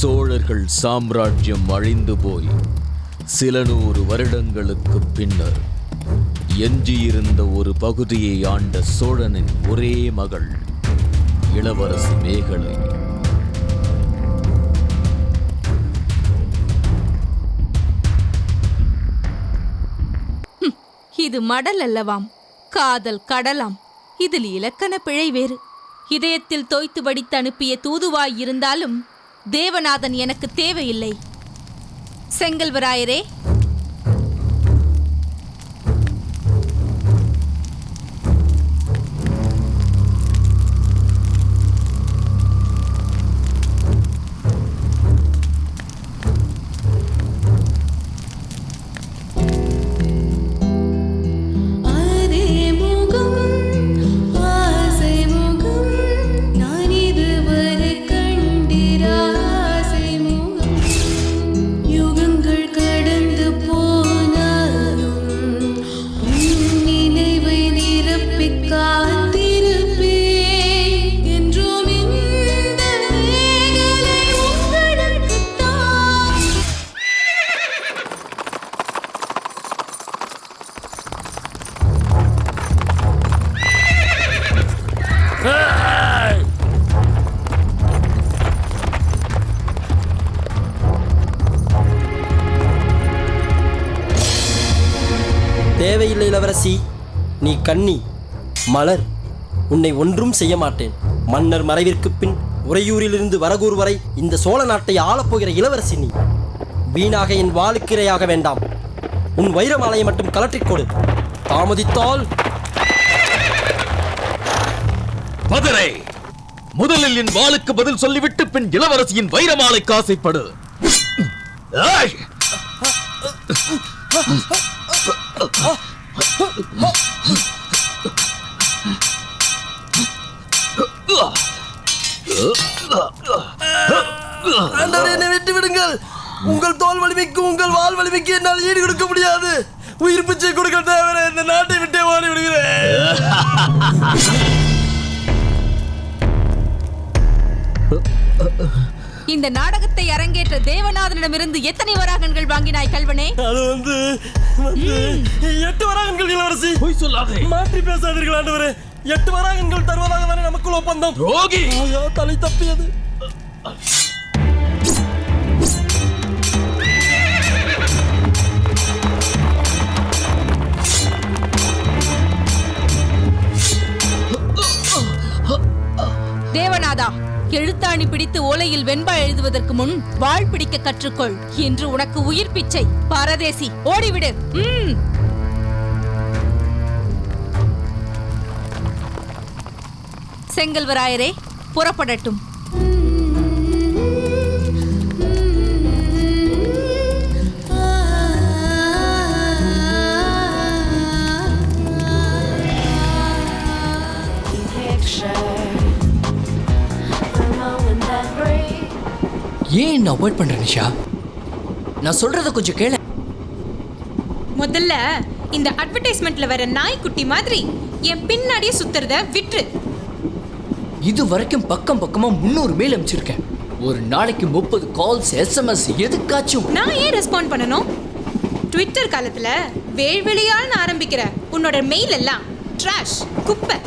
சோழர்கள் சாம்ராஜ்யம் அழிந்து போய் சில 100 வருடங்களுக்கு பின்னர் எஞ்சியிருந்த ஒரு பகுதியை ஆண்ட சோழனின் ஒரே மகள் இளவரசி மேகலை. இது மடல் அல்லவாம், காதல் கடலாம். இதில் இலக்கண பிழை வேறு. இதயத்தில் தோய்த்து வடித்து அனுப்பிய தூதுவாய் இருந்தாலும் தேவநாதன் எனக்கு தேவையில்லை. செங்கல்வராயரே, தேவையில்லை இளவரசி, நீ கன்னி மலர், உன்னை ஒன்றும் செய்ய மாட்டேன். மன்னர் மறைவிற்கு பின் உறையூரிலிருந்து வரகூர் வரை இந்த சோழ நாட்டை ஆளப்போகிற இளவரசி நீ. வீணாக என் வாளுக்கிரையாக வேண்டாம். உன் வைரமாலையை மட்டும் கலற்றிக்கொடு. தாமதித்தால் மதுரை, முதலில் என் வாளுக்கு பதில் சொல்லிவிட்டு பின் இளவரசியின் வைரமாலைக்கு ஆசைப்படு. என்னை விட்டு விடுங்கள். உங்கள் தோல் வலிமைக்கு உங்கள் வால் வலிமைக்கு என்னால் ஈடு கொடுக்க முடியாது. உயிர் பிச்சை கொடுக்க தேவை. இந்த நாட்டை விட்டே ஓடி விடுகிறேன். இந்த நாடகத்தை அரங்கேற்ற தேவநாதனிடமிருந்து எத்தனை வராகன்கள் வாங்கினாய் கல்வனே? அது வந்து 8 வராகன்கள் இளவரசி. பொய் சொல்லாதே, மாற்றி பேசாதீர்கள் ஆண்டவரே. 8 வராகன்கள் தருவதாக தானே நமக்குள் ஒப்பந்தம். ரோகி, தலை தப்பியது. தேவநாதா, எழுத்தாணி பிடித்து ஓலையில் வெண்பா எழுதுவதற்கு முன் வாழ் பிடிக்க கற்றுக்கொள். இன்று உனக்கு உயிர் பிச்சை. பாரதேசி, ஓடிவிடு. செங்கல்வராயரே, புறப்படட்டும். ஏன் என்ன அவாய்ட் பண்ற நிஷா? நான் சொல்றத கொஞ்சம் கேளு. முதல்ல இந்த அட்வர்டைஸ்மெண்ட்ல வர நாய்க்குட்டி மாதிரி என் பின்னாடியே சுத்துறத விட்டுரு. இது வரைக்கும் பக்கம் பக்கமா 300 மெயில் அனுப்பிச்சிருக்கேன். ஒரு நாளைக்கு 30 கால்ஸ், எஸ்எம்எஸ். எதுக்காச்சும் நான் ஏன் ரெஸ்பாண்ட் பண்ணணும்? ட்விட்டர் காலத்துல வேள்வெளியால்னு ஆரம்பிக்கிற உன்னோட மெயில் எல்லாம் ட்ராஷ், குப்பை.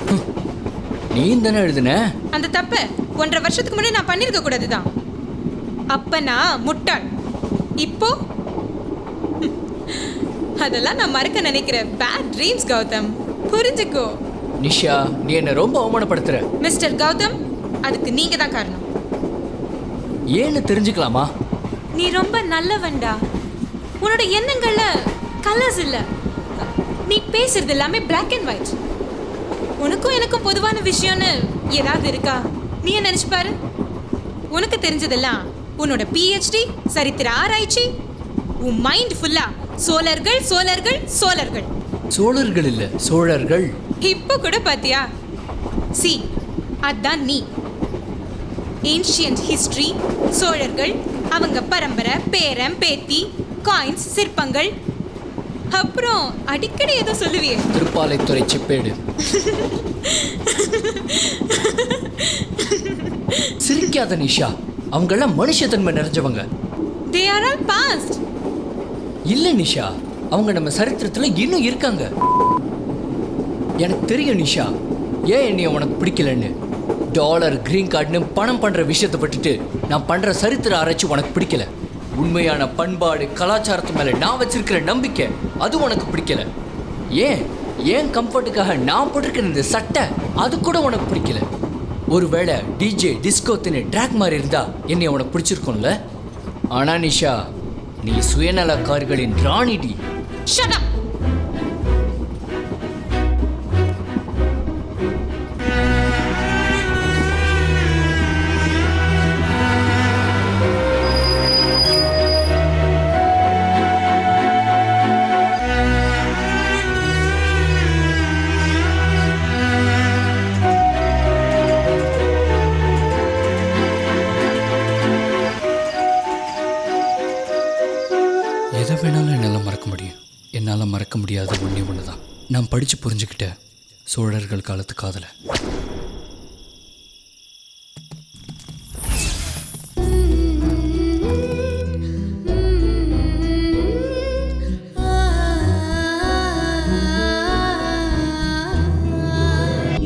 நீ தானே எழுதுன? அந்த தப்ப 1.5 வருஷத்துக்கு முன்னாடி நான் பண்ணிருக்க கூடாதுதான். அப்ப நான் முட்டாள். இப்போ அதெல்லாம் நான் மறக்க நினைக்கிற பேட் ட்ரீம்ஸ் கௌதம். புரிஞ்சுக்கோ. நிஷா, நீ என்ன ரொம்ப அவமானப்படுத்துற. மிஸ்டர் கௌதம், அதுக்கு நீங்க தான் காரணம். ஏன்னு தெரிஞ்சுக்கலாமா? நீ ரொம்ப நல்லவன்டா. உன்னோட எண்ணங்கள்ல கலர்ஸ் இல்ல. நீ பேசுறது எல்லாமே பிளாக் அண்ட் ஒயிட். உனக்கும் எனக்கும் பொதுவான விஷயம்னு ஏதாவது இருக்கா? நீ என்ன நினைச்சு பாரு. உனக்கு தெரிஞ்சதெல்லாம் உன்னோட PhD, சரித்திர ஆராய்ச்சி. உன் மைண்ட் ஃபுல்லா சோழர்கள் சோழர்கள் சோழர்கள். சோழர்கள் இல்ல, சோழர்கள். இப்போ கூட பாத்தியா? சி, அதான் நீ. ஏன்ஷியன்ட் ஹிஸ்டரி, சோழர்கள், அவங்க பரம்பரை, பேரம் பேத்தி, காயின்ஸ், சிற்பங்கள். அப்புறம் அடிக்கடி ஏதோ சொல்லுவியே, திருப்பாலைத்துறை செப்பேடு. சிரிக்காத நிஷா, அவங்கெல்லாம் மனுஷத்தன்மை நிறைஞ்சவங்க. They are all past. இல்ல நிஷா, அவங்க நம்ம சரித்திரத்துல இன்னும் இருக்காங்க. எனக்கு தெரியும் நிஷா, ஏன் என்னைய உனக்கு பிடிக்கலன்னு. டாலர், கிரீன் கார்டுன்னு பணம் பண்ற விஷயத்தை பட்டுட்டு நான் பண்ற சரித்திர ஆராய்ச்சி உனக்கு பிடிக்கல. உண்மையான பண்பாடு, கலாச்சாரத்து மேல நான் வச்சிருக்கிற நம்பிக்கை அது உனக்கு பிடிக்கல. ஏன் கம்ஃபர்ட்டுக்காக நான் போட்டிருக்கிற இந்த சட்டை அது கூட உனக்கு பிடிக்கல. ஒருவேளை டிஜே டிஸ்கோத்தின்னு ட்ராக் மாதிரி இருந்தா என்னை உனக்கு பிடிச்சிருக்கும்ல. ஆனா நிஷா, நீ சுயநலக்காரிகளின் ராணிடி. Shut up. எதை வேணாலும் என்னால் மறக்க முடியும். என்னால் மறக்க முடியாத ஒன்று தான் நான் படித்து புரிஞ்சுக்கிட்ட சோழர்கள் காலத்து காதலை.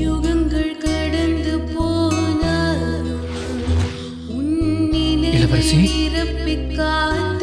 யுகங்கள் கடந்து போனாலும் இளவரசி, பிறப்பிக்காத